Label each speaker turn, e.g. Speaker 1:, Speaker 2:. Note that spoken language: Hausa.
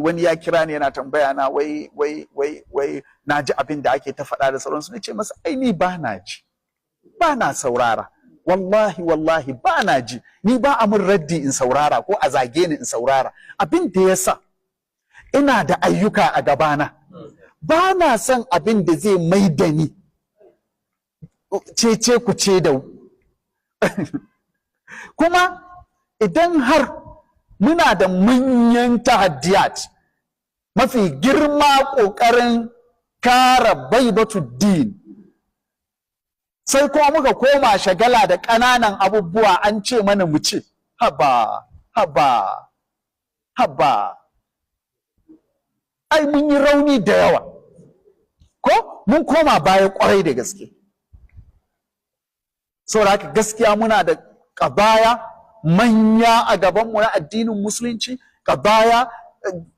Speaker 1: wani ya kira ni yana tambaya na wai na ji abin da ake ta faɗa da sauransu. Na ce masa ai ni ba na ji, ba na saurara, wallahi ba na ji, ni ba a min raddi in saurara ko a zage ni in saurara. Abin da ya sa ina da ayyuka a gabana, ba na son abin da zai mai da ni cece ku ce da kuma idan har muna da manyan tahaddiyat, mafi girma ƙoƙarin kare baibatuddin, sai kuma muka koma shagala da ƙananan abubuwa, an ce mana mu ce haba ai mun yi rauni da yawa, ko mun koma baya ƙwarai da gaske. Saboda haka gaskiya muna da ƙabaya manya a gabanmu na addinin musulunci, ƙabaya